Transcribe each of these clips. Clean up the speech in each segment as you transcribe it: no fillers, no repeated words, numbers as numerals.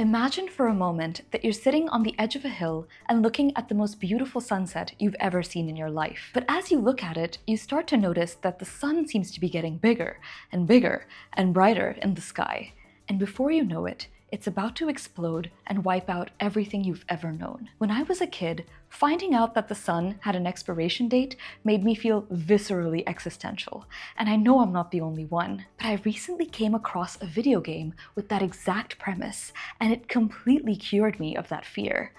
Imagine for a moment that you're sitting on the edge of a hill and looking at the most beautiful sunset you've ever seen in your life. But as you look at it, you start to notice that the sun seems to be getting bigger and brighter in the sky. And before you know it, it's about to explode and wipe out everything you've ever known. When I was a kid, finding out that the sun had an expiration date made me feel viscerally existential. And I know I'm not the only one, but I recently came across a video game with that exact premise, and it completely cured me of that fear.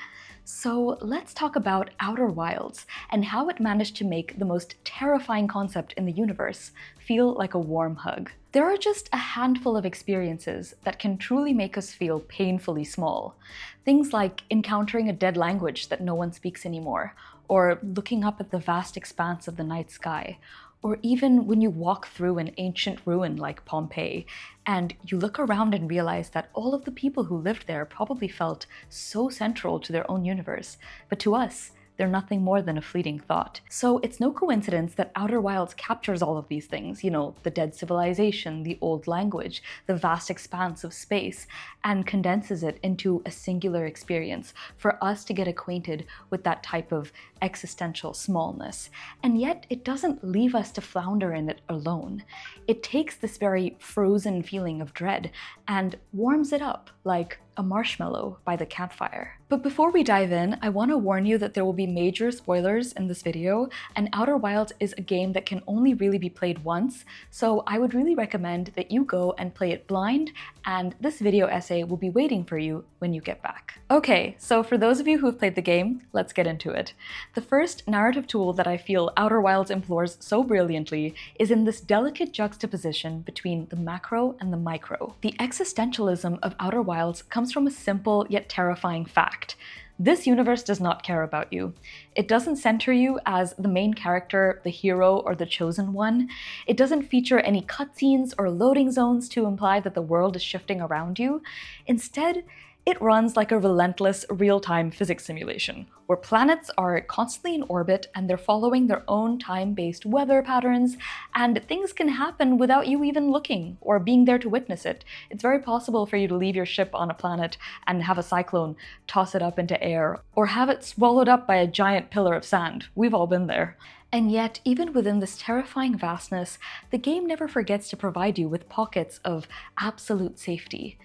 So let's talk about Outer Wilds and how it managed to make the most terrifying concept in the universe feel like a warm hug. There are just a handful of experiences that can truly make us feel painfully small. Things like encountering a dead language that no one speaks anymore, or looking up at the vast expanse of the night sky, or even when you walk through an ancient ruin like Pompeii, and you look around and realize that all of the people who lived there probably felt so central to their own universe, but to us, they're nothing more than a fleeting thought. So it's no coincidence that Outer Wilds captures all of these things, the dead civilization, the old language, the vast expanse of space, and condenses it into a singular experience for us to get acquainted with that type of existential smallness. And yet it doesn't leave us to flounder in it alone. It takes this very frozen feeling of dread and warms it up like a marshmallow by the campfire. But before we dive in, I want to warn you that there will be major spoilers in this video, and Outer Wilds is a game that can only really be played once, so I would really recommend that you go and play it blind, and this video essay will be waiting for you when you get back. Okay, so for those of you who've played the game, let's get into it. The first narrative tool that I feel Outer Wilds implores so brilliantly is in this delicate juxtaposition between the macro and the micro. The existentialism of Outer Wilds comes from a simple yet terrifying fact. This universe does not care about you. It doesn't center you as the main character, the hero, or the chosen one. It doesn't feature any cutscenes or loading zones to imply that the world is shifting around you. Instead, it runs like a relentless real-time physics simulation, where planets are constantly in orbit and they're following their own time-based weather patterns, and things can happen without you even looking or being there to witness it. It's very possible for you to leave your ship on a planet and have a cyclone toss it up into air, or have it swallowed up by a giant pillar of sand. We've all been there. And yet, even within this terrifying vastness, the game never forgets to provide you with pockets of absolute safety.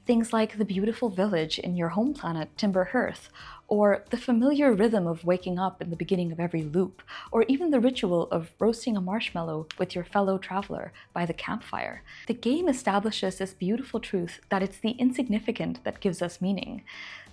Things like the beautiful village in your home planet, Timber Hearth, or the familiar rhythm of waking up in the beginning of every loop, or even the ritual of roasting a marshmallow with your fellow traveler by the campfire. The game establishes this beautiful truth that it's the insignificant that gives us meaning.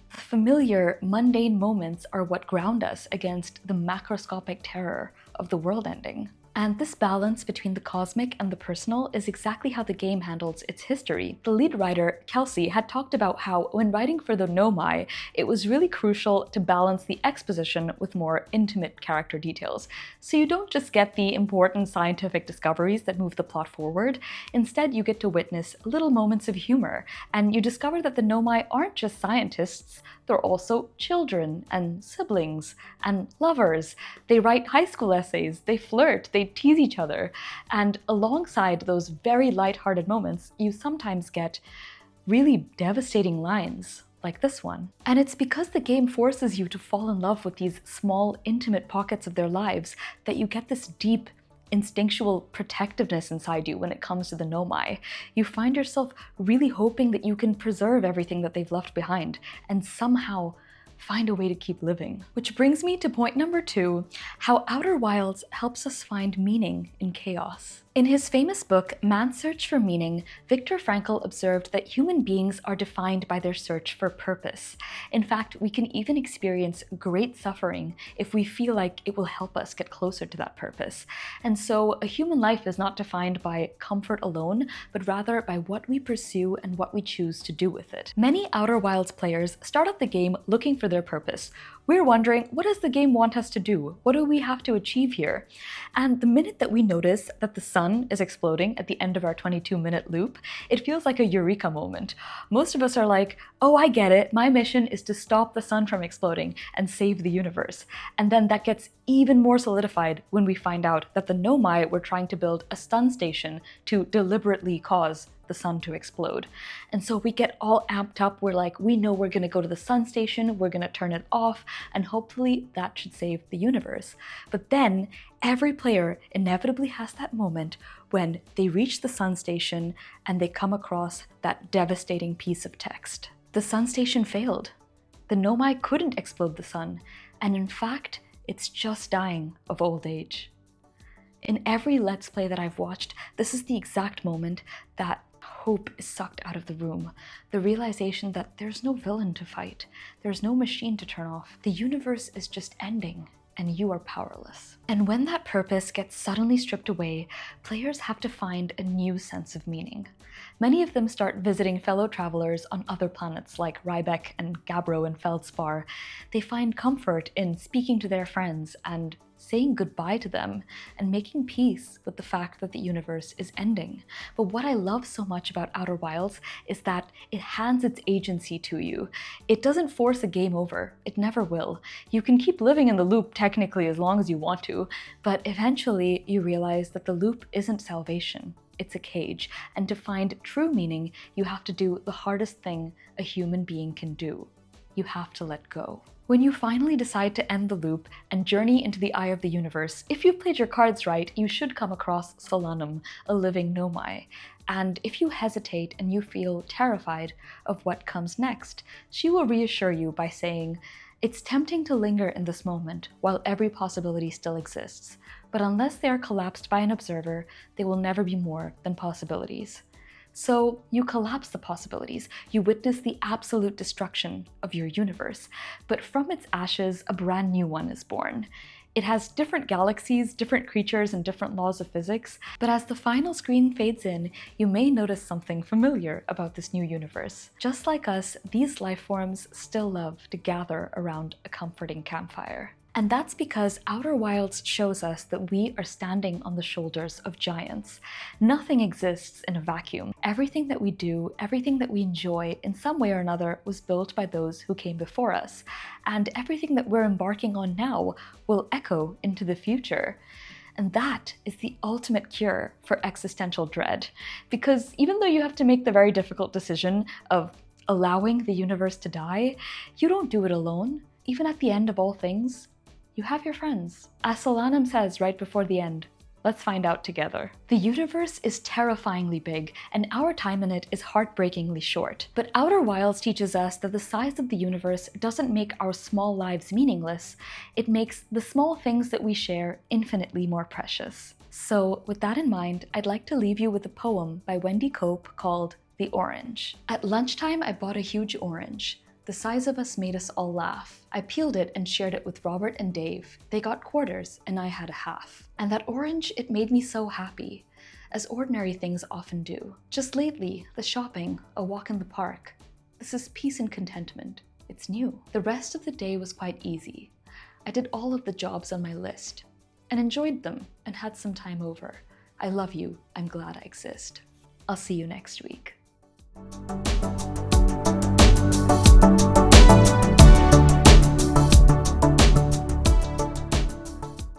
The familiar, mundane moments are what ground us against the macroscopic terror of the world ending. And this balance between the cosmic and the personal is exactly how the game handles its history. The lead writer, Kelsey, had talked about how when writing for the Nomai, it was really crucial to balance the exposition with more intimate character details. So you don't just get the important scientific discoveries that move the plot forward, instead you get to witness little moments of humor, and you discover that the Nomai aren't just scientists, they're also children and siblings and lovers. They write high school essays, they flirt, they tease each other, and alongside those very lighthearted moments, you sometimes get really devastating lines like this one. And it's because the game forces you to fall in love with these small, intimate pockets of their lives that you get this deep, instinctual protectiveness inside you when it comes to the Nomai. You find yourself really hoping that you can preserve everything that they've left behind and somehow find a way to keep living. Which brings me to point number 2, how Outer Wilds helps us find meaning in chaos. In his famous book, Man's Search for Meaning, Viktor Frankl observed that human beings are defined by their search for purpose. In fact, we can even experience great suffering if we feel like it will help us get closer to that purpose. And so a human life is not defined by comfort alone, but rather by what we pursue and what we choose to do with it. Many Outer Wilds players start out the game looking for their purpose. We're wondering, what does the game want us to do? What do we have to achieve here? And the minute that we notice that the sun is exploding at the end of our 22-minute loop, it feels like a eureka moment. Most of us are like, oh, I get it. My mission is to stop the sun from exploding and save the universe. And then that gets even more solidified when we find out that the Nomai were trying to build a stun station to deliberately cause the sun to explode. And so we get all amped up. We're like, we know we're gonna go to the sun station, we're gonna turn it off, and hopefully that should save the universe. But then every player inevitably has that moment when they reach the sun station and they come across that devastating piece of text. The sun station failed. The Nomai couldn't explode the sun, and in fact, it's just dying of old age. In every Let's Play that I've watched, this is the exact moment that hope is sucked out of the room. The realization that there's no villain to fight, there's no machine to turn off. The universe is just ending, and you are powerless. And when that purpose gets suddenly stripped away, players have to find a new sense of meaning. Many of them start visiting fellow travelers on other planets like Rybeck and Gabbro and Feldspar. They find comfort in speaking to their friends and saying goodbye to them and making peace with the fact that the universe is ending. But what I love so much about Outer Wilds is that it hands its agency to you. It doesn't force a game over. It never will. You can keep living in the loop technically as long as you want to, but eventually you realize that the loop isn't salvation. It's a cage, and to find true meaning, you have to do the hardest thing a human being can do. You have to let go. When you finally decide to end the loop and journey into the eye of the universe, if you've played your cards right, you should come across Solanum, a living Nomai. And if you hesitate and you feel terrified of what comes next, she will reassure you by saying, "It's tempting to linger in this moment while every possibility still exists, but unless they are collapsed by an observer, they will never be more than possibilities." So you collapse the possibilities, you witness the absolute destruction of your universe, but from its ashes, a brand new one is born. It has different galaxies, different creatures, and different laws of physics, but as the final screen fades in, you may notice something familiar about this new universe. Just like us, these life forms still love to gather around a comforting campfire. And that's because Outer Wilds shows us that we are standing on the shoulders of giants. Nothing exists in a vacuum. Everything that we do, everything that we enjoy in some way or another was built by those who came before us. And everything that we're embarking on now will echo into the future. And that is the ultimate cure for existential dread. Because even though you have to make the very difficult decision of allowing the universe to die, you don't do it alone. Even at the end of all things, you have your friends. As Solanum says right before the end, let's find out together. The universe is terrifyingly big, and our time in it is heartbreakingly short. But Outer Wilds teaches us that the size of the universe doesn't make our small lives meaningless. It makes the small things that we share infinitely more precious. So with that in mind, I'd like to leave you with a poem by Wendy Cope called The Orange. At lunchtime, I bought a huge orange. The size of us made us all laugh. I peeled it and shared it with Robert and Dave. They got quarters and I had a half. And that orange, it made me so happy, as ordinary things often do. Just lately, the shopping, a walk in the park. This is peace and contentment. It's new. The rest of the day was quite easy. I did all of the jobs on my list and enjoyed them and had some time over. I love you. I'm glad I exist. I'll see you next week.